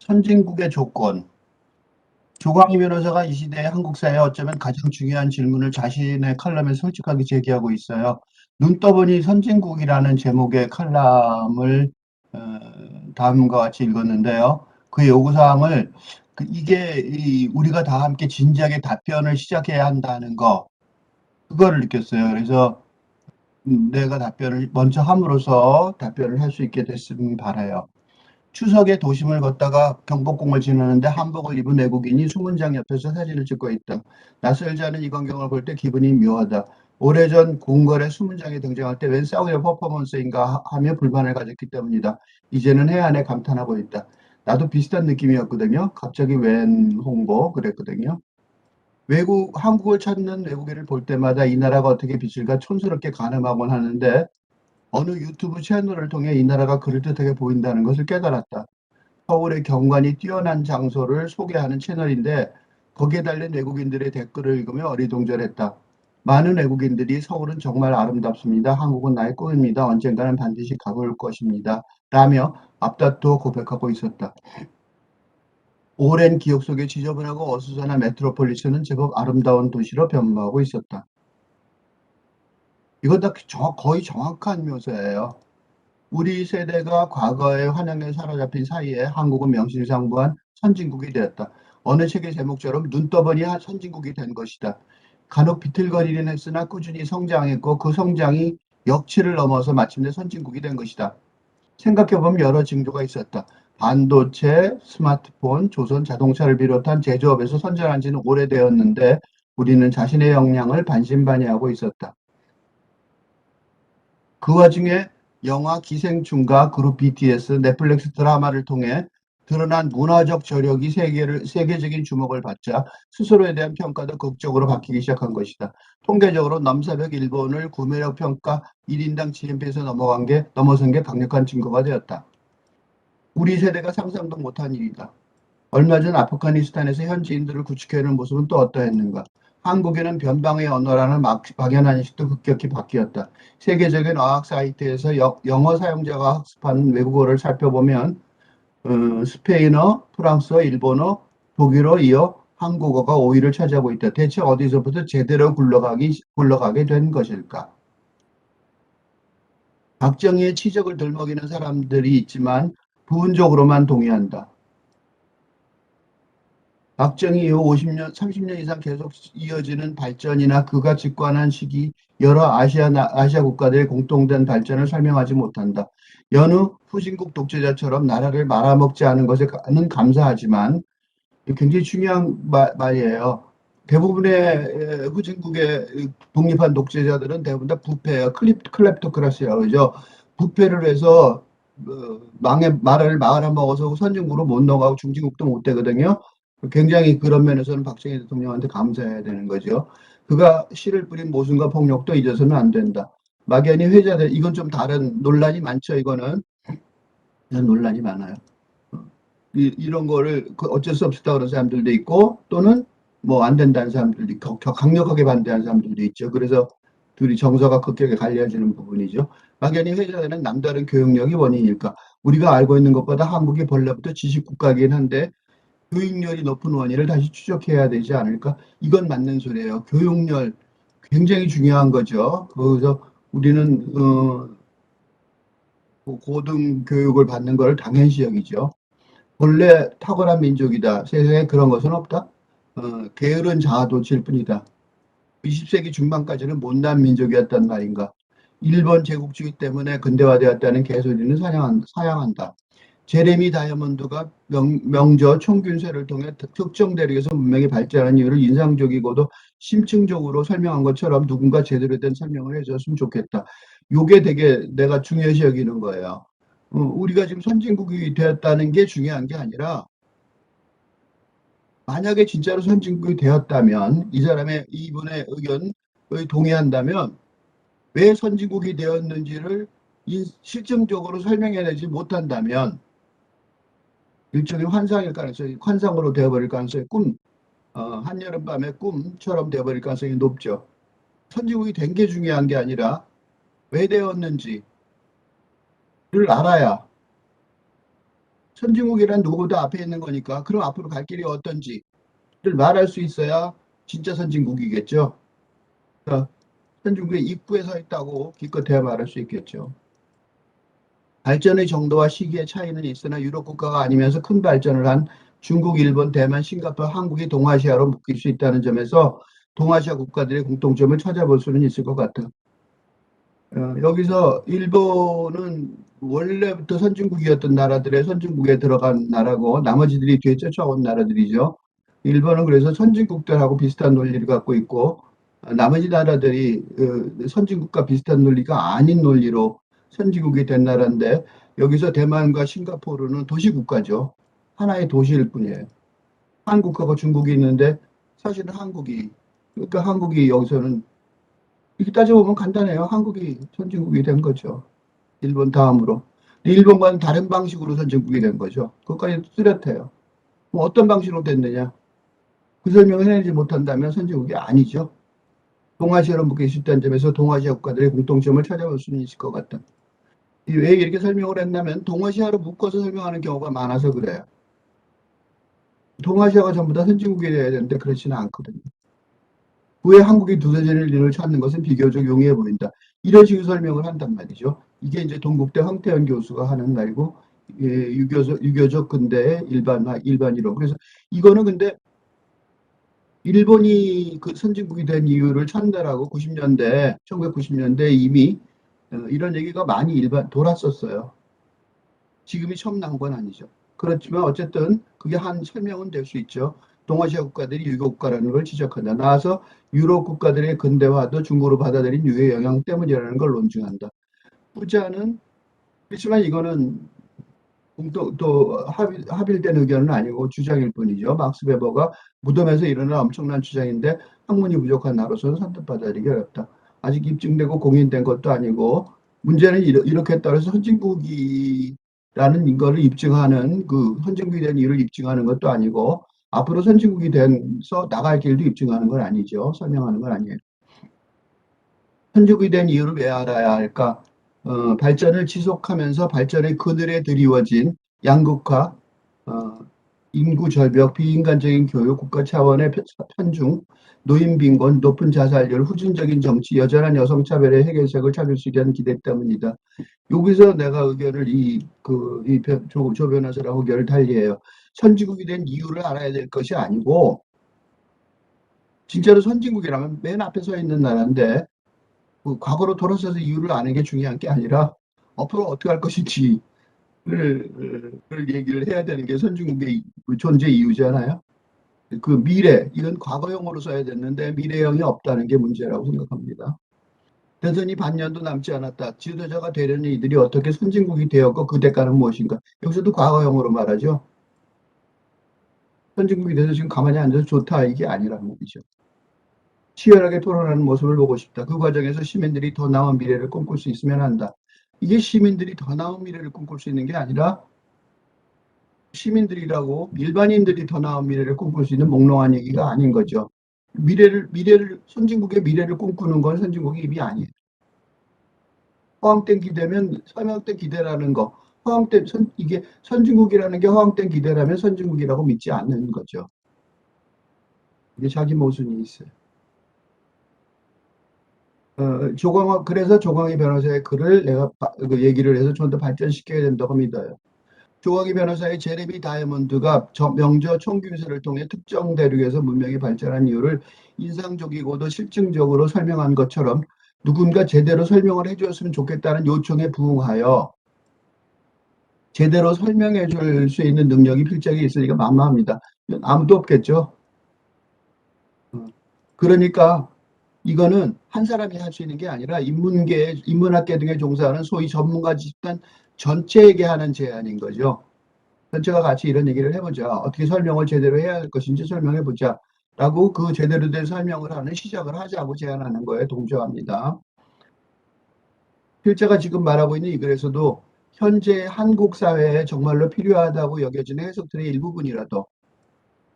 선진국의 조건. 조광희 변호사가 이 시대의 한국사에 어쩌면 가장 중요한 질문을 자신의 칼럼에 솔직하게 제기하고 있어요. 눈 떠보니 선진국이라는 제목의 칼럼을 어, 다음과 같이 읽었는데요. 그 요구사항을 이게 우리가 다 함께 진지하게 답변을 시작해야 한다는 거, 그거를 느꼈어요. 그래서 내가 답변을 먼저 함으로써 답변을 할 수 있게 됐으면 바라요. 추석에 도심을 걷다가 경복궁을 지나는데 한복을 입은 외국인이 수문장 옆에서 사진을 찍고 있다. 낯설지 않은 이 광경을 볼 때 기분이 묘하다. 오래전 궁궐의 수문장에 등장할 때 웬 싸구려 퍼포먼스인가 하며 불만을 가졌기 때문이다. 이제는 해안에 감탄하고 있다. 나도 비슷한 느낌이었거든요. 갑자기 웬 홍보 그랬거든요. 한국을 찾는 외국인을 볼 때마다 이 나라가 어떻게 빛을까 촌스럽게 가늠하곤 하는데 어느 유튜브 채널을 통해 이 나라가 그럴듯하게 보인다는 것을 깨달았다. 서울의 경관이 뛰어난 장소를 소개하는 채널인데 거기에 달린 외국인들의 댓글을 읽으며 어리둥절했다. 많은 외국인들이 서울은 정말 아름답습니다. 한국은 나의 꿈입니다. 언젠가는 반드시 가볼 것입니다. 라며 앞다투어 고백하고 있었다. 오랜 기억 속에 지저분하고 어수선한 메트로폴리스는 제법 아름다운 도시로 변모하고 있었다. 이건 다 거의 정확한 묘사예요. 우리 세대가 과거의 환영에 사로잡힌 사이에 한국은 명실상부한 선진국이 되었다. 어느 책의 제목처럼 눈 떠보니 선진국이 된 것이다. 간혹 비틀거리긴 했으나 꾸준히 성장했고 그 성장이 역치를 넘어서 마침내 선진국이 된 것이다. 생각해보면 여러 징조가 있었다. 반도체, 스마트폰, 조선 자동차를 비롯한 제조업에서 선전한 지는 오래되었는데 우리는 자신의 역량을 반신반의하고 있었다. 그 와중에 영화 기생충과 그룹 BTS, 넷플릭스 드라마를 통해 드러난 문화적 저력이 세계적인 주목을 받자 스스로에 대한 평가도 극적으로 바뀌기 시작한 것이다. 통계적으로 넘사벽 일본을 구매력 평가 1인당 GNP에서 넘어선 게 강력한 증거가 되었다. 우리 세대가 상상도 못한 일이다. 얼마 전 아프가니스탄에서 현지인들을 구축해내는 모습은 또 어떠했는가? 한국에는 변방의 언어라는 막연한 인식도 급격히 바뀌었다. 세계적인 어학 사이트에서 영어 사용자가 학습하는 외국어를 살펴보면 스페인어, 프랑스어, 일본어, 독일어 이어 한국어가 5위를 차지하고 있다. 대체 어디서부터 제대로 굴러가게 된 것일까? 박정희의 치적을 들먹이는 사람들이 있지만 부분적으로만 동의한다. 박정희 이후 50년, 30년 이상 계속 이어지는 발전이나 그가 집권한 시기 여러 아시아 국가들의 공통된 발전을 설명하지 못한다. 여느 후진국 독재자처럼 나라를 말아먹지 않은 것에는 감사하지만 굉장히 중요한 말이에요. 대부분의 후진국의 독립한 독재자들은 대부분 다 부패예요. 클랩토크라시라고 그러죠. 부패를 해서 말을 말아먹어서 선진국으로 못 넘어가고 중진국도 못 되거든요. 굉장히 그런 면에서는 박정희 대통령한테 감사해야 되는 거죠. 그가 씨를 뿌린 모순과 폭력도 잊어서는 안 된다. 막연히 회자될 이건 좀 다른 논란이 많죠. 이거는 논란이 많아요. 이런 거를 어쩔 수 없었다 그런 사람들도 있고 또는 뭐 안 된다는 사람들도 있고 강력하게 반대하는 사람들도 있죠. 그래서 둘이 정서가 극격에 갈려지는 부분이죠. 막연히 회자되는 남다른 교육력이 원인일까? 우리가 알고 있는 것보다 한국이 본래부터 지식국가이긴 한데 교육열이 높은 원인을 다시 추적해야 되지 않을까? 이건 맞는 소리예요. 교육열 굉장히 중요한 거죠. 그래서 우리는 고등 교육을 받는 걸 당연시 여기죠. 본래 탁월한 민족이다. 세상에 그런 것은 없다. 게으른 자아도취일 뿐이다. 20세기 중반까지는 못난 민족이었단 말인가. 일본 제국주의 때문에 근대화되었다는 개소리는 사양한다. 제레미 다이아몬드가 명저 총균세를 통해 특정 대륙에서 문명이 발전한 이유를 인상적이고도 심층적으로 설명한 것처럼 누군가 제대로 된 설명을 해줬으면 좋겠다. 요게 되게 내가 중요시 여기는 거예요. 우리가 지금 선진국이 되었다는 게 중요한 게 아니라 만약에 진짜로 선진국이 되었다면 이분의 의견에 동의한다면 왜 선진국이 되었는지를 실증적으로 설명해내지 못한다면 일종의 환상으로 되어버릴 가능성이 한여름밤의 꿈처럼 되어버릴 가능성이 높죠. 선진국이 된 게 중요한 게 아니라 왜 되었는지를 알아야 선진국이란 누구보다 앞에 있는 거니까 그럼 앞으로 갈 길이 어떤지를 말할 수 있어야 진짜 선진국이겠죠. 그러니까 선진국의 입구에 서 있다고 기껏해야 말할 수 있겠죠. 발전의 정도와 시기의 차이는 있으나 유럽 국가가 아니면서 큰 발전을 한 중국, 일본, 대만, 싱가포르, 한국이 동아시아로 묶일 수 있다는 점에서 동아시아 국가들의 공통점을 찾아볼 수는 있을 것 같아요. 여기서 일본은 원래부터 선진국이었던 나라들의 선진국에 들어간 나라고 나머지들이 뒤에 쫓아온 나라들이죠. 일본은 그래서 선진국들하고 비슷한 논리를 갖고 있고 나머지 나라들이 선진국과 비슷한 논리가 아닌 논리로 선진국이 된 나라인데 여기서 대만과 싱가포르는 도시국가죠. 하나의 도시일 뿐이에요. 한국하고 중국이 있는데 사실은 그러니까 한국이 여기서는 이렇게 따져보면 간단해요. 한국이 선진국이 된 거죠. 일본 다음으로. 일본과는 다른 방식으로 선진국이 된 거죠. 그것까지 뚜렷해요. 뭐 어떤 방식으로 됐느냐? 그 설명을 해내지 못한다면 선진국이 아니죠. 동아시아로 묶여 있다는 점에서 동아시아 국가들의 공통점을 찾아볼 수는 있을 것 같다. 왜 이렇게 설명을 했냐면 동아시아로 묶어서 설명하는 경우가 많아서 그래요. 동아시아가 전부 다 선진국이 돼야 되는데 그렇지는 않거든요. 왜 한국이 두세 번을 일을 찾는 것은 비교적 용이해 보인다. 이런 식으로 설명을 한단 말이죠. 이게 이제 동국대 황태현 교수가 하는 말이고, 예, 유교적 근대의 일반이론. 그래서 이거는 근데 일본이 그 선진국이 된 이유를 찾느라고 1990년대 이미 이런 얘기가 많이 돌았었어요. 지금이 처음 나온 건 아니죠. 그렇지만 어쨌든 그게 한 설명은 될 수 있죠. 동아시아 국가들이 유교 국가라는 걸 지적한다. 나와서 유럽 국가들의 근대화도 중국으로 받아들인 유교의 영향 때문이라는 걸 논증한다. 후자는 그렇지만 이거는 또 합일된 의견은 아니고 주장일 뿐이죠. 막스 베버가 무덤에서 일어난 엄청난 주장인데 학문이 부족한 나로서는 선뜻받아들이기 어렵다. 아직 입증되고 공인된 것도 아니고 문제는 이렇게 따라서 선진국이라는 거를 입증하는 그 선진국이 된 이유를 입증하는 것도 아니고 앞으로 선진국이 돼서 나갈 길도 입증하는 건 아니죠. 설명하는 건 아니에요. 선진국이 된 이유를 왜 알아야 할까? 발전을 지속하면서 발전의 그늘에 드리워진 양극화, 어, 인구 절벽, 비인간적인 교육, 국가 차원의 편중, 노인 빈곤, 높은 자살률, 후진적인 정치, 여전한 여성 차별의 해결책을 찾을 수 있다는 기대 때문이다. 여기서 내가 의견을 조 변호사랑 의견을 달리해요. 선진국이 된 이유를 알아야 될 것이 아니고 진짜로 선진국이라면 맨 앞에 서 있는 나라인데 그 과거로 돌아서서 이유를 아는 게 중요한 게 아니라 앞으로 어떻게 할 것인지를 얘기를 해야 되는 게 선진국의 존재 이유잖아요. 그 미래, 이건 과거형으로 써야 됐는데 미래형이 없다는 게 문제라고 생각합니다. 대선이 반년도 남지 않았다. 지도자가 되려는 이들이 어떻게 선진국이 되었고 그 대가는 무엇인가? 여기서도 과거형으로 말하죠. 선진국이 돼서 지금 가만히 앉아서 좋다 이게 아니라는 얘기죠. 치열하게 토론하는 모습을 보고 싶다. 그 과정에서 시민들이 더 나은 미래를 꿈꿀 수 있으면 한다. 이게 시민들이 더 나은 미래를 꿈꿀 수 있는 게 아니라 시민들이라고 일반인들이 더 나은 미래를 꿈꿀 수 있는 몽롱한 얘기가 아닌 거죠. 선진국의 미래를 꿈꾸는 건 선진국의 입이 아니에요. 허황된 기대면 서명된 기대라는 거. 이게 선진국이라는 게 허황된 기대라면 선진국이라고 믿지 않는 거죠. 이게 자기 모순이 있어요. 그래서 조광희 변호사의 글을 내가 얘기를 해서 좀 더 발전시켜야 된다고 믿어요. 조광희 변호사의 제레미 다이아몬드가 명저 총균세를 통해 특정 대륙에서 문명이 발전한 이유를 인상적이고도 실증적으로 설명한 것처럼 누군가 제대로 설명을 해주었으면 좋겠다는 요청에 부응하여 제대로 설명해 줄 수 있는 능력이 필적이 있으니까 만만합니다. 아무도 없겠죠. 그러니까 이거는 한 사람이 할 수 있는 게 아니라 인문학계 등에 종사하는 소위 전문가 집단 전체에게 하는 제안인 거죠. 전체가 같이 이런 얘기를 해보자. 어떻게 설명을 제대로 해야 할 것인지 설명해보자. 라고 그 제대로 된 설명을 하는 시작을 하자고 제안하는 거에 동조합니다. 필자가 지금 말하고 있는 이 글에서도 현재 한국 사회에 정말로 필요하다고 여겨지는 해석들의 일부분이라도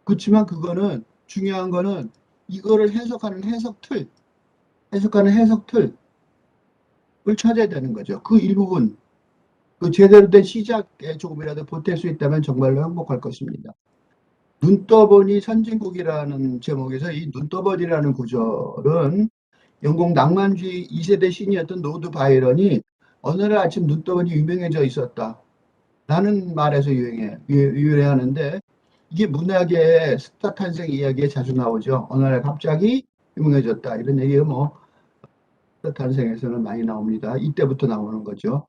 그렇지만 그거는 중요한 거는 이거를 해석하는 해석 틀을 찾아야 되는 거죠. 그 일부분 그 제대로 된 시작에 조금이라도 보탤 수 있다면 정말로 행복할 것입니다. 눈떠보니 선진국이라는 제목에서 이 눈떠보니라는 구절은 영국 낭만주의 2세대 신이었던 로드 바이런이 어느 날 아침 눈떠보니 유명해져 있었다 라는 말에서 유래하는데, 이게 문학의 스타 탄생 이야기에 자주 나오죠. 어느 날 갑자기 유명해졌다 이런 얘기가 뭐 스타 탄생에서는 많이 나옵니다. 이때부터 나오는 거죠.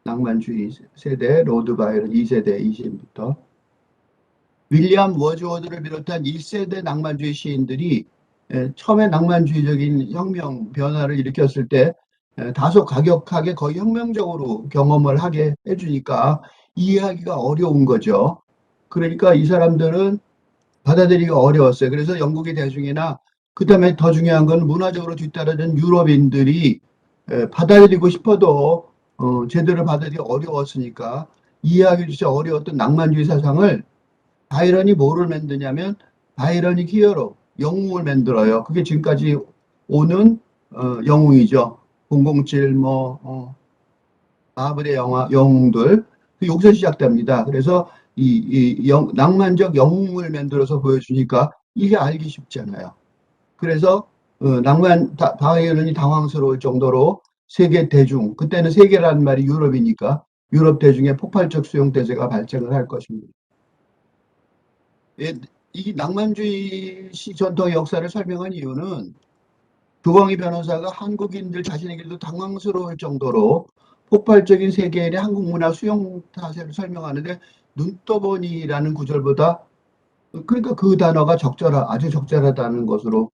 낭만주의 세대 로드 바이런 2세대 이신부터 윌리엄 워즈워드를 비롯한 1세대 낭만주의 시인들이 처음에 낭만주의적인 혁명 변화를 일으켰을 때 다소 가격하게 거의 혁명적으로 경험을 하게 해주니까 이해하기가 어려운 거죠. 그러니까 이 사람들은 받아들이기가 어려웠어요. 그래서 영국의 대중이나 그다음에 더 중요한 건 문화적으로 뒤따르는 유럽인들이 받아들이고 싶어도 제대로 받아들이기 어려웠으니까 이해하기 진짜 어려웠던 낭만주의 사상을 바이런이 뭐를 만드냐면 바이런이 히어로, 영웅을 만들어요. 그게 지금까지 오는 영웅이죠. 007, 마블의 영웅들. 여기서 시작됩니다. 그래서 낭만적 영웅을 만들어서 보여주니까 이게 알기 쉽잖아요. 그래서 바이런이 당황스러울 정도로 세계 대중, 그때는 세계라는 말이 유럽이니까 유럽 대중의 폭발적 수용 대세가 발생을 할 것입니다. 예, 이 낭만주의 시 전통의 역사를 설명한 이유는 조광희 변호사가 한국인들 자신에게도 당황스러울 정도로 폭발적인 세계인의 한국 문화 수용 타세를 설명하는데 눈떠보니라는 구절보다 그러니까 그 단어가 아주 적절하다는 것으로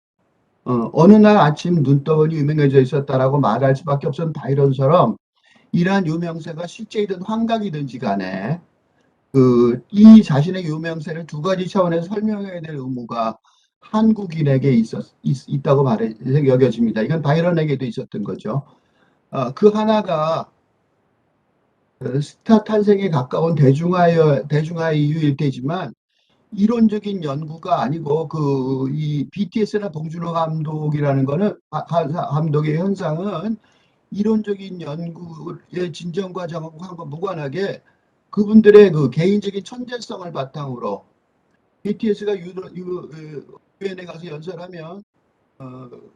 어느 날 아침 눈떠보니 유명해져 있었다라고 말할 수밖에 없었던 바이런처럼 이러한 유명세가 실제이든 환각이든지 간에 이 자신의 유명세를 두 가지 차원에서 설명해야 될 의무가 한국인에게 있다고 여겨집니다. 이건 바이런에게도 있었던 거죠. 그 하나가 스타 탄생에 가까운 대중화의 이유일 테지만 이론적인 연구가 아니고 이 BTS나 봉준호 감독이라는 거는 감독의 현상은 이론적인 연구의 진전 과정과 무관하게 그분들의 그 개인적인 천재성을 바탕으로 BTS가 유엔에 가서 연설하면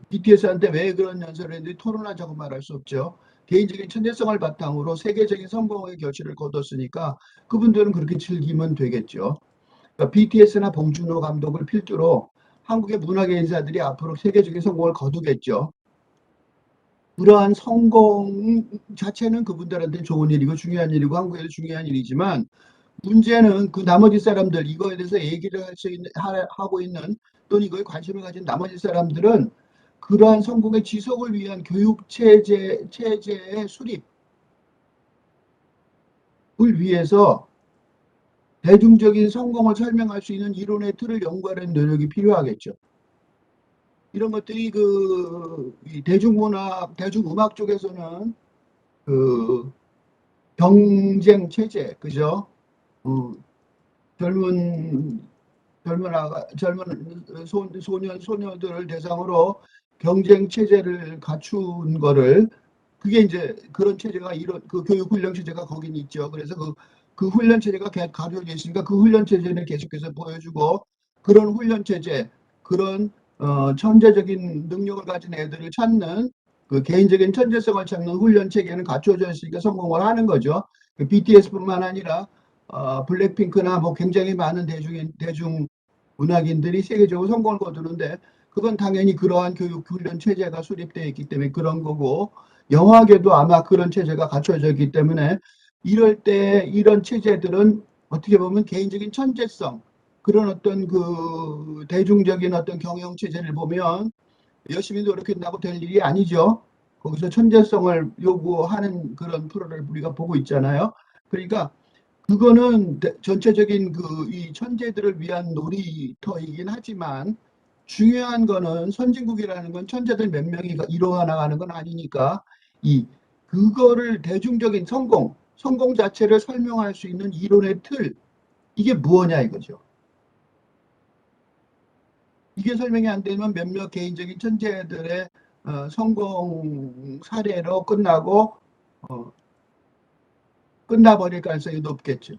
BTS한테 왜 그런 연설을 했는지 토론하자고 말할 수 없죠. 개인적인 천재성을 바탕으로 세계적인 성공의 결실을 거뒀으니까 그분들은 그렇게 즐기면 되겠죠. 그러니까 BTS나 봉준호 감독을 필두로 한국의 문화계 인사들이 앞으로 세계적인 성공을 거두겠죠. 그러한 성공 자체는 그분들한테 좋은 일이고 중요한 일이고 한국에도 중요한 일이지만 문제는 그 나머지 사람들 이거에 대해서 얘기를 하고 있는 또는 이거에 관심을 가진 나머지 사람들은 그러한 성공의 지속을 위한 교육 체제의 수립을 위해서 대중적인 성공을 설명할 수 있는 이론의 틀을 연구하는 노력이 필요하겠죠. 이런 것들이 이 대중문화, 대중음악 쪽에서는 그 경쟁 체제, 그죠? 어, 젊은 젊은 소년 소녀들을 대상으로 경쟁 체제를 갖춘 거를 그게 이제 그런 체제가 이런 교육 훈련 체제가 거긴 있죠. 그래서 그 훈련 체제가 가려져 있으니까 그 훈련 체제를 계속해서 보여주고 그런 훈련 체제 그런 천재적인 능력을 가진 애들을 찾는 그 개인적인 천재성을 찾는 훈련 체계는 갖춰져 있으니까 성공을 하는 거죠. BTS뿐만 아니라 블랙핑크나 뭐 굉장히 많은 대중 문학인들이 세계적으로 성공을 거두는데 그건 당연히 그러한 교육 훈련 체제가 수립되어 있기 때문에 그런 거고 영화계도 아마 그런 체제가 갖춰져 있기 때문에 이럴 때 이런 체제들은 어떻게 보면 개인적인 천재성 그런 어떤 대중적인 어떤 경영 체제를 보면 열심히 노력한다고 될 일이 아니죠. 거기서 천재성을 요구하는 그런 프로를 우리가 보고 있잖아요. 그러니까 그거는 전체적인 이 천재들을 위한 놀이터이긴 하지만 중요한 거는 선진국이라는 건 천재들 몇 명이 이루어 나가는 건 아니니까 이 그거를 대중적인 성공 자체를 설명할 수 있는 이론의 틀 이게 무엇냐 이거죠. 이게 설명이 안 되면 몇몇 개인적인 천재들의 성공 사례로 끝나고 어, 끝나버릴 가능성이 높겠죠.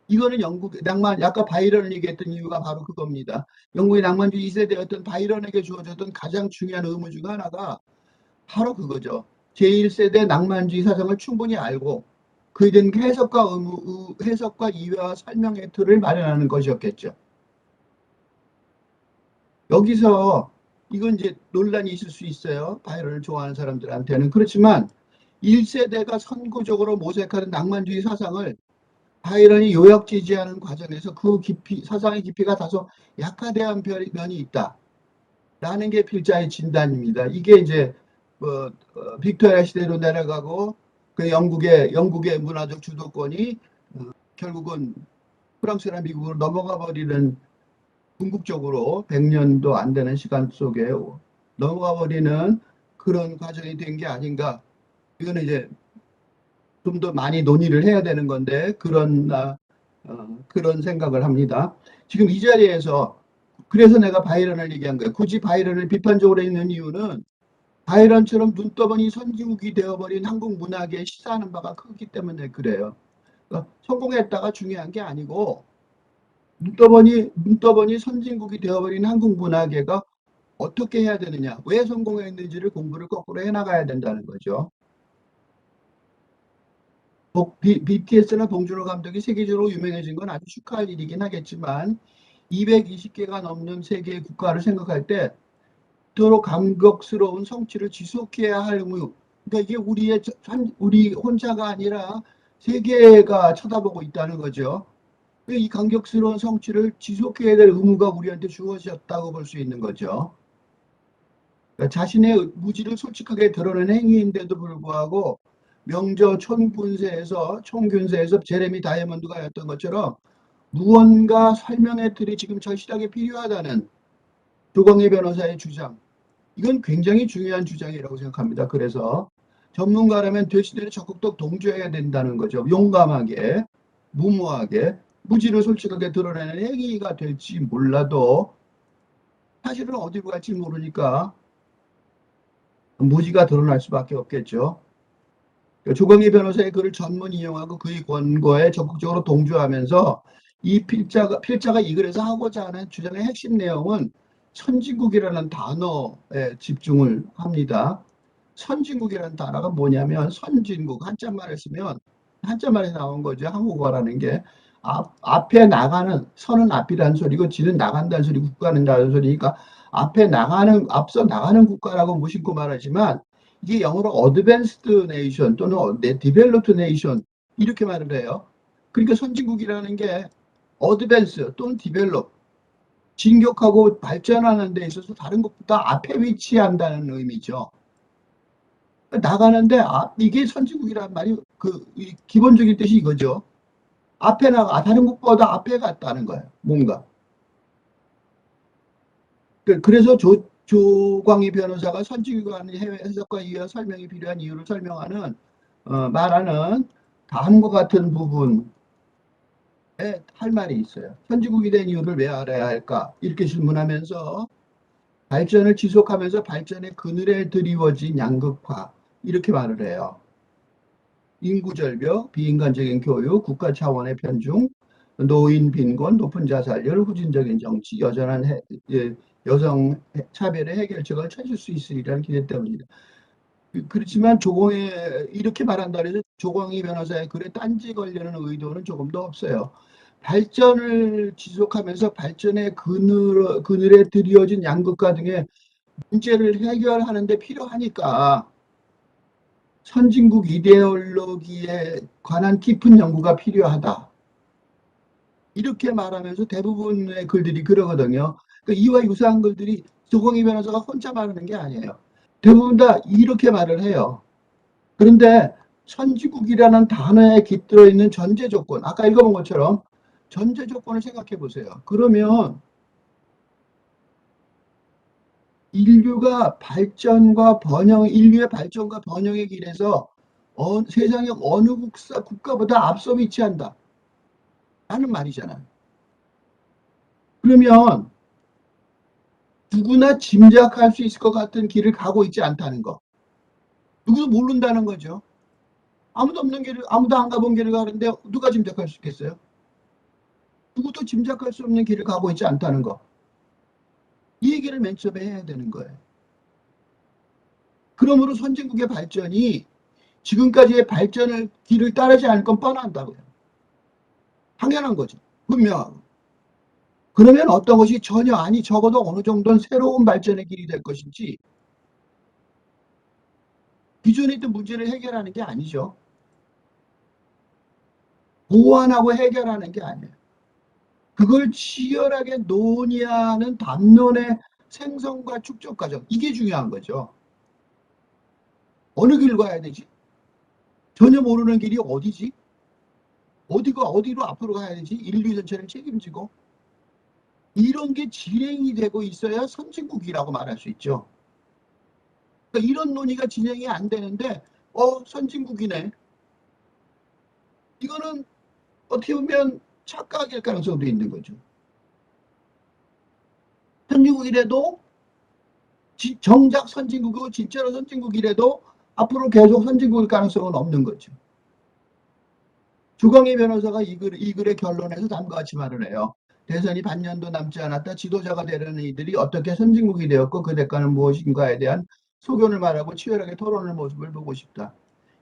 이거는 영국 낭만, 아까 바이런을 얘기했던 이유가 바로 그겁니다. 영국의 낭만주의 2세대였던 바이런에게 주어졌던 가장 중요한 의무 중 하나가 바로 그거죠. 제1세대 낭만주의 사상을 충분히 알고 그에 대한 해석과 이해와 설명의 틀을 마련하는 것이었겠죠. 여기서 이건 이제 논란이 있을 수 있어요. 바이런을 좋아하는 사람들한테는. 그렇지만 1세대가 선구적으로 모색하는 낭만주의 사상을 바이런이 요약 지지하는 과정에서 그 깊이, 사상의 깊이가 다소 약화된 면이 있다. 라는 게 필자의 진단입니다. 이게 이제 빅토리아 시대로 내려가고 그 영국의 문화적 주도권이 결국은 프랑스나 미국으로 넘어가 버리는 궁극적으로 100년도 안 되는 시간 속에 넘어가 버리는 그런 과정이 된 게 아닌가. 이거는 이제 좀 더 많이 논의를 해야 되는 건데 그런 생각을 합니다. 지금 이 자리에서 그래서 내가 바이런을 얘기한 거예요. 굳이 바이런을 비판적으로 있는 이유는 바이런처럼 눈떠보니 선진국이 되어버린 한국 문학에 시사하는 바가 크기 때문에 그래요. 그러니까 성공했다가 중요한 게 아니고 눈떠보니 선진국이 되어버린 한국 문학계가 어떻게 해야 되느냐, 왜 성공했는지를 공부를 거꾸로 해나가야 된다는 거죠. BTS나 봉준호 감독이 세계적으로 유명해진 건 아주 축하할 일이긴 하겠지만 220개가 넘는 세계의 국가를 생각할 때 서로 감격스러운 성취를 지속해야 할 의무. 그러니까 이게 우리 혼자가 아니라 세계가 쳐다보고 있다는 거죠. 이 감격스러운 성취를 지속해야 될 의무가 우리한테 주어졌다고 볼 수 있는 거죠. 그러니까 자신의 무지를 솔직하게 드러낸 행위인데도 불구하고 명저 총균세에서 제레미 다이아몬드가 했던 것처럼 무언가 설명의 틀이 지금 절실하게 필요하다는 조광희 변호사의 주장. 이건 굉장히 중요한 주장이라고 생각합니다. 그래서 전문가라면 대시대에 적극 동조해야 된다는 거죠. 용감하게, 무모하게, 무지를 솔직하게 드러내는 행위가 될지 몰라도 사실은 어디로 갈지 모르니까 무지가 드러날 수밖에 없겠죠. 조광희 변호사의 글을 전문 이용하고 그의 권고에 적극적으로 동조하면서 이 필자가 이 글에서 하고자 하는 주장의 핵심 내용은 선진국이라는 단어에 집중을 합니다. 선진국이라는 단어가 뭐냐면 선진국 한자말을 쓰면 한자말에 나온 거죠. 한국어라는 게 앞에 나가는 선은 앞이라는 소리고 지는 나간다는 소리, 국가는 다른 소리니까 앞서 나가는 국가라고 무심코 말하지만 이게 영어로 어드밴스드 네이션 또는 디벨롭드 네이션 이렇게 말을 해요. 그러니까 선진국이라는 게 어드밴스 또는 디벨롭 진격하고 발전하는 데 있어서 다른 것보다 앞에 위치한다는 의미죠. 나가는데 이게 선진국이란 말이 기본적인 뜻이 이거죠. 앞에 다른 국보다 앞에 갔다는 거예요. 뭔가. 그래서 조광희 변호사가 선진국이라는 해외 해석과 이해 설명이 필요한 이유를 설명하는 말하는 다음과 같은 부분에 할 말이 있어요. 선진국이 된 이유를 왜 알아야 할까? 이렇게 질문하면서 발전을 지속하면서 발전의 그늘에 드리워진 양극화 이렇게 말을 해요. 인구절벽, 비인간적인 교육, 국가 차원의 편중, 노인 빈곤, 높은 자살률, 후진적인 정치, 여전한 여성 차별의 해결책을 찾을 수 있으리라는 기대 때문이다. 그렇지만 이렇게 말한다 해서 조광희 변호사의 글에 딴지 걸려는 의도는 조금 더 없어요. 발전을 지속하면서 발전의 그늘에 드리워진 양극화 등의 문제를 해결하는 데 필요하니까 선진국 이데올로기에 관한 깊은 연구가 필요하다. 이렇게 말하면서 대부분의 글들이 그러거든요. 그러니까 이와 유사한 글들이 조광희 변호사가 혼자 말하는 게 아니에요. 대부분 다 이렇게 말을 해요. 그런데 선진국이라는 단어에 깃들어 있는 전제 조건, 아까 읽어본 것처럼 전제 조건을 생각해 보세요. 그러면 인류의 발전과 번영의 길에서 세상의 어느 국가보다 앞서 위치한다. 라는 말이잖아요. 그러면 누구나 짐작할 수 있을 것 같은 길을 가고 있지 않다는 거. 누구도 모른다는 거죠. 아무도 없는 길을, 아무도 안 가본 길을 가는데 누가 짐작할 수 있겠어요? 누구도 짐작할 수 없는 길을 가고 있지 않다는 거. 이 얘기를 맨 처음에 해야 되는 거예요. 그러므로 선진국의 발전이 지금까지의 발전을 길을 따르지 않을 건 뻔한다고요. 당연한 거죠. 분명하고. 그러면 어떤 것이 전혀 아니 적어도 어느 정도는 새로운 발전의 길이 될 것인지 기존에 있던 문제를 해결하는 게 아니죠. 보완하고 해결하는 게 아니에요. 그걸 치열하게 논의하는 담론의 생성과 축적 과정. 이게 중요한 거죠. 어느 길 가야 되지? 전혀 모르는 길이 어디지? 어디로 앞으로 가야 되지? 인류 전체를 책임지고. 이런 게 진행이 되고 있어야 선진국이라고 말할 수 있죠. 그러니까 이런 논의가 진행이 안 되는데, 선진국이네. 이거는 어떻게 보면 착각일 가능성도 있는 거죠. 선진국이라도 정작 선진국이고 진짜로 선진국이라도 앞으로 계속 선진국일 가능성은 없는 거죠. 주광희 변호사가 이 글의 결론에서 다음과 같이 말을 해요. 대선이 반년도 남지 않았다 지도자가 되려는 이들이 어떻게 선진국이 되었고 그 대가는 무엇인가에 대한 소견을 말하고 치열하게 토론하는 모습을 보고 싶다.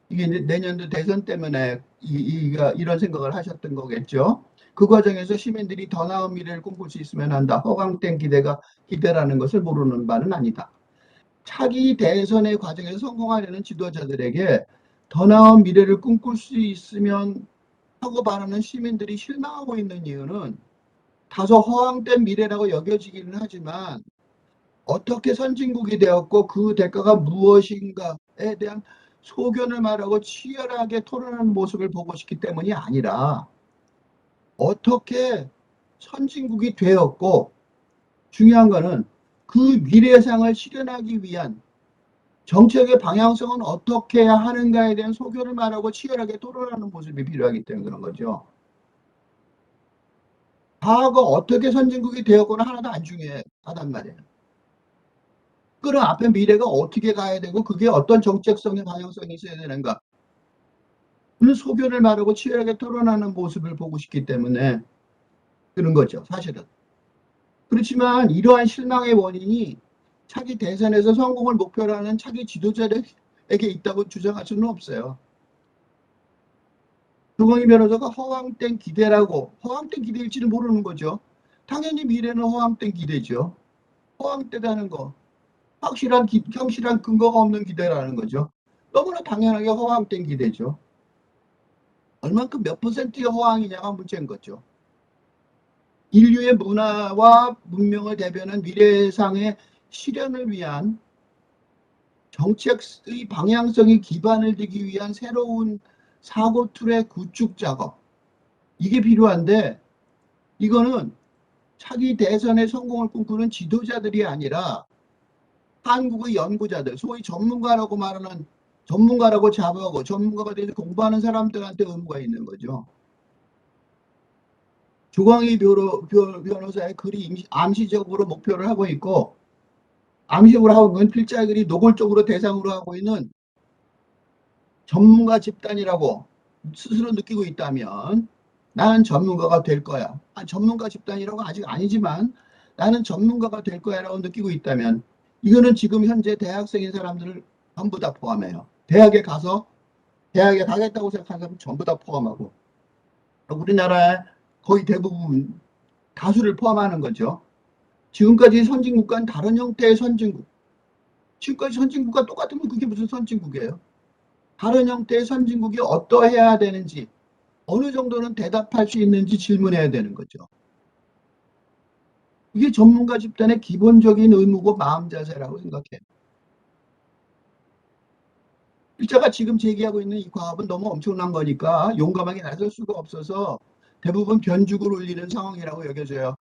이게 이제 내년도 대선 때문에 이런 생각을 하셨던 거겠죠. 그 과정에서 시민들이 더 나은 미래를 꿈꿀 수 있으면 한다. 허황된 기대라는 것을 모르는 바는 아니다. 차기 대선의 과정에서 성공하려는 지도자들에게 더 나은 미래를 꿈꿀 수 있으면 하고 바라는 시민들이 실망하고 있는 이유는 다소 허황된 미래라고 여겨지기는 하지만 어떻게 선진국이 되었고 그 대가가 무엇인가에 대한 소견을 말하고 치열하게 토론하는 모습을 보고 싶기 때문이 아니라 어떻게 선진국이 되었고 중요한 거는 그 미래상을 실현하기 위한 정책의 방향성은 어떻게 해야 하는가에 대한 소견을 말하고 치열하게 토론하는 모습이 필요하기 때문에 그런 거죠. 과거 어떻게 선진국이 되었거나 하나도 안 중요하단 말이에요. 그럼 앞에 미래가 어떻게 가야 되고 그게 어떤 정책성의 방향성이 있어야 되는가. 그런 소견을 말하고 치열하게 토론하는 모습을 보고 싶기 때문에 그런 거죠. 사실은. 그렇지만 이러한 실망의 원인이 차기 대선에서 성공을 목표로 하는 차기 지도자에게 있다고 주장할 수는 없어요. 주광희 변호사가 허황된 기대라고 허황된 기대일지는 모르는 거죠. 당연히 미래는 허황된 기대죠. 허황되다는 거. 확실한 근거가 없는 기대라는 거죠. 너무나 당연하게 허황된 기대죠. 얼만큼 몇 퍼센트의 허황이냐가 문제인 거죠. 인류의 문화와 문명을 대변한 미래상의 실현을 위한 정책의 방향성이 기반을 두기 위한 새로운 사고 툴의 구축 작업. 이게 필요한데 이거는 차기 대선의 성공을 꿈꾸는 지도자들이 아니라 한국의 연구자들, 소위 전문가라고 말하는 전문가라고 자부하고 전문가가 돼서 공부하는 사람들한테 의무가 있는 거죠. 주광희 변호사의 글이 암시적으로 목표를 하고 있고 암시적으로 하고 있는 필자의 글이 노골적으로 대상으로 하고 있는 전문가 집단이라고 스스로 느끼고 있다면 나는 전문가가 될 거야. 전문가 집단이라고 아직 아니지만 나는 전문가가 될 거야 라고 느끼고 있다면 이거는 지금 현재 대학생인 사람들을 전부 다 포함해요. 대학에 가겠다고 생각하는 사람 전부 다 포함하고 우리나라의 거의 대부분 다수를 포함하는 거죠. 지금까지 선진국과는 다른 형태의 선진국. 지금까지 선진국과 똑같으면 그게 무슨 선진국이에요? 다른 형태의 선진국이 어떠해야 되는지 어느 정도는 대답할 수 있는지 질문해야 되는 거죠. 이게 전문가 집단의 기본적인 의무고 마음 자세라고 생각해요. 필자가 지금 제기하고 있는 이 과업은 너무 엄청난 거니까 용감하게 나설 수가 없어서 대부분 변죽을 올리는 상황이라고 여겨져요.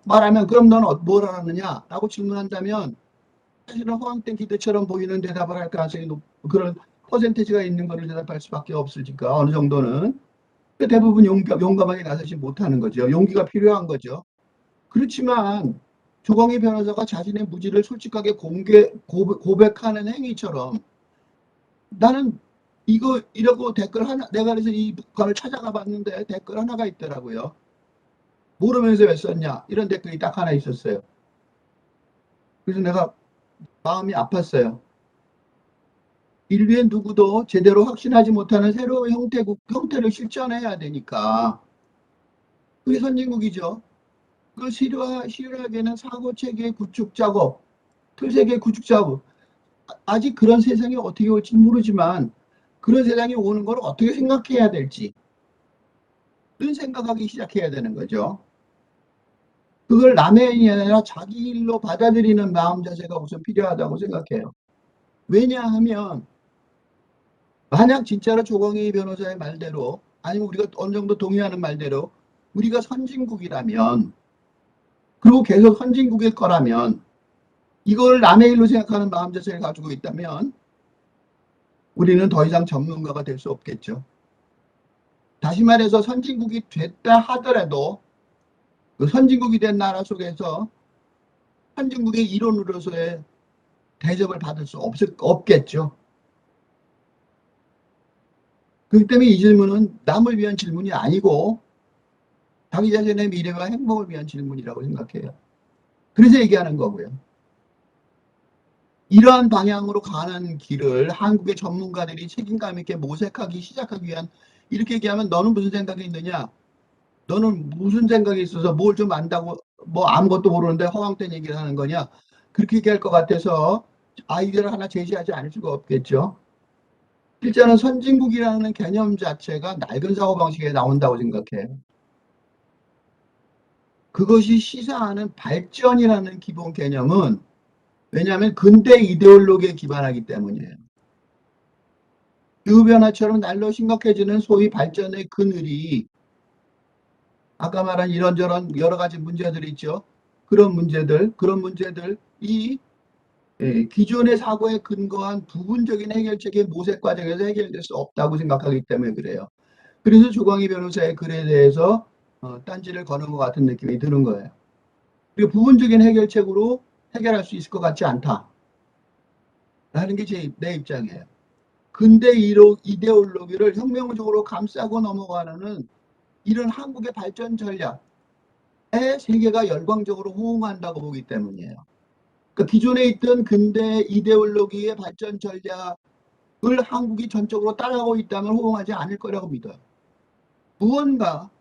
말하면 그럼 너는 뭘 알았느냐? 라고 질문한다면 사실은 허황된 기대처럼 보이는 대답을 할 가능성이 그런 퍼센테이지가 있는 거를 대답할 수밖에 없으니까 어느 정도는 대부분 용감하게 나서지 못하는 거죠. 용기가 필요한 거죠. 그렇지만 조광희 변호사가 자신의 무지를 솔직하게 고백하는 행위처럼 나는 이거 이러고 댓글 하나, 내가 그래서 이 거를 찾아가 봤는데 댓글 하나가 있더라고요. 모르면서 왜 썼냐? 이런 댓글이 딱 하나 있었어요. 그래서 내가 마음이 아팠어요. 인류의 누구도 제대로 확신하지 못하는 새로운 형태를 실천해야 되니까. 그게 선진국이죠. 그걸 실현하기에는 사고체계 구축 작업, 틀세계 구축 작업. 아직 그런 세상이 어떻게 올지 모르지만 그런 세상이 오는 걸 어떻게 생각해야 될지 그런 생각하기 시작해야 되는 거죠. 그걸 남의 일이 아니라 자기 일로 받아들이는 마음 자세가 우선 필요하다고 생각해요. 왜냐하면 만약 진짜로 조광희 변호사의 말대로 아니면 우리가 어느 정도 동의하는 말대로 우리가 선진국이라면 그리고 계속 선진국일 거라면 이걸 남의 일로 생각하는 마음 자세를 가지고 있다면 우리는 더 이상 전문가가 될 수 없겠죠. 다시 말해서 선진국이 됐다 하더라도 그 선진국이 된 나라 속에서 선진국의 일원으로서의 대접을 받을 수 없겠죠. 그렇기 때문에 이 질문은 남을 위한 질문이 아니고 자기 자신의 미래와 행복을 위한 질문이라고 생각해요. 그래서 얘기하는 거고요. 이러한 방향으로 가는 길을 한국의 전문가들이 책임감 있게 모색하기 시작하기 위한 이렇게 얘기하면 너는 무슨 생각이 있느냐? 너는 무슨 생각이 있어서 뭘 좀 안다고 뭐 아무것도 모르는데 허황된 얘기를 하는 거냐? 그렇게 얘기할 것 같아서 아이디어를 하나 제시하지 않을 수가 없겠죠. 실제는 선진국이라는 개념 자체가 낡은 사고방식에 나온다고 생각해요. 그것이 시사하는 발전이라는 기본 개념은 왜냐하면 근대 이데올로기에 기반하기 때문이에요. 기후변화처럼 날로 심각해지는 소위 발전의 그늘이 아까 말한 이런저런 여러 가지 문제들이 있죠. 그런 문제들이 기존의 사고에 근거한 부분적인 해결책의 모색 과정에서 해결될 수 없다고 생각하기 때문에 그래요. 그래서 조광희 변호사의 글에 대해서 딴지를 거는 것 같은 느낌이 드는 거예요. 그리고 부분적인 해결책으로 해결할 수 있을 것 같지 않다라는 게 내 입장이에요. 근대 이데올로기를 혁명적으로 감싸고 넘어가는 이런 한국의 발전 전략에 세계가 열광적으로 호응한다고 보기 때문이에요. 그러니까 기존에 있던 근대 이데올로기의 발전 전략을 한국이 전적으로 따라가고 있다면 호응하지 않을 거라고 믿어요. 무언가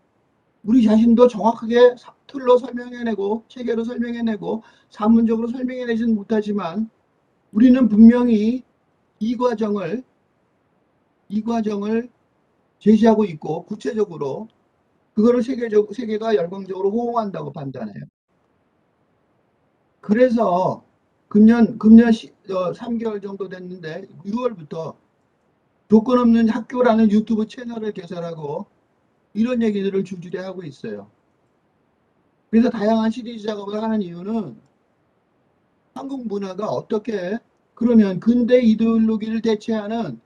우리 자신도 정확하게 틀로 설명해내고 체계로 설명해내고 산문적으로 설명해내지는 못하지만 우리는 분명히 이 과정을 이 과정을 제시하고 있고 구체적으로 그거를 세계가 열광적으로 호응한다고 판단해요. 그래서 금년 3개월 정도 됐는데 6월부터 조건 없는 학교라는 유튜브 채널을 개설하고 이런 얘기들을 줄줄이 하고 있어요. 그래서 다양한 시리즈 작업을 하는 이유는 한국 문화가 어떻게 그러면 근대 이데올로기를 대체하는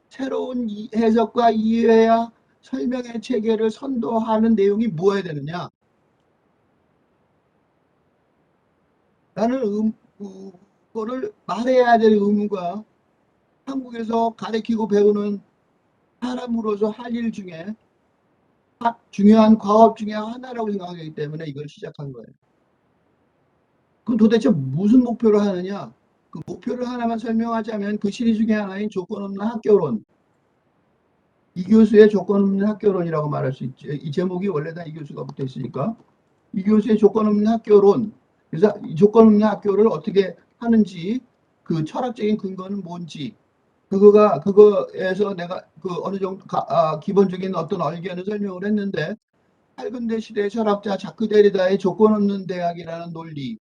새로운 해석과 이해와 설명의 체계를 선도하는 내용이 무엇야 되느냐? 라는 그거를 말해야 될 의무가 한국에서 가르치고 배우는 사람으로서 할 일 중에 중요한 과업 중에 하나라고 생각하기 때문에 이걸 시작한 거예요. 그럼 도대체 무슨 목표로 하느냐? 그 목표를 하나만 설명하자면 그 시리즈 중에 하나인 조건 없는 학교론. 이 교수의 조건 없는 학교론이라고 말할 수 있죠. 이 제목이 원래 다 이 교수가 붙어 있으니까. 이 교수의 조건 없는 학교론. 그래서 이 조건 없는 학교를 어떻게 하는지 그 철학적인 근거는 뭔지 그거에서 내가 그 어느 정도 기본적인 어떤 얼견을 설명을 했는데 팔근대 시대 철학자 자크 데리다의 조건 없는 대학이라는 논리를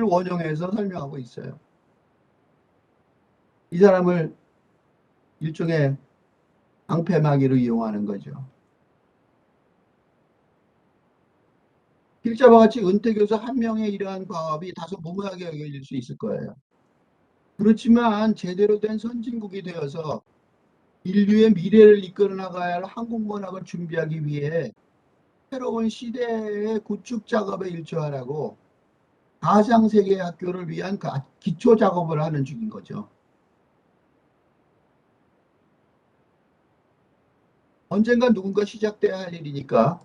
원용해서 설명하고 있어요. 이 사람을 일종의 방패막이로 이용하는 거죠. 필자와 같이 은퇴 교수 한 명의 이러한 과업이 다소 무모하게 여겨질 수 있을 거예요. 그렇지만 제대로 된 선진국이 되어서 인류의 미래를 이끌어 나가야 할 한국 문학을 준비하기 위해 새로운 시대의 구축 작업에 일조하라고 가상세계 학교를 위한 기초 작업을 하는 중인 거죠. 언젠가 누군가 시작돼야 할 일이니까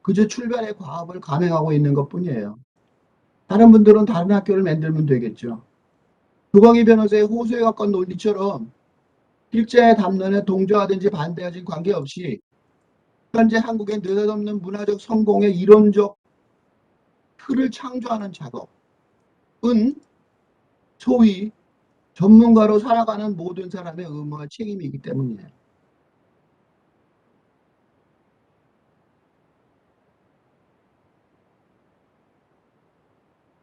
그저 출발의 과업을 감행하고 있는 것뿐이에요. 다른 분들은 다른 학교를 만들면 되겠죠. 조광희 변호사의 호소에 가까운 논리처럼 실제 담론에 동조하든지 반대하든지 관계없이 현재 한국의 느닷없는 문화적 성공의 이론적 틀을 창조하는 작업은 소위 전문가로 살아가는 모든 사람의 의무와 책임이기 때문이에요.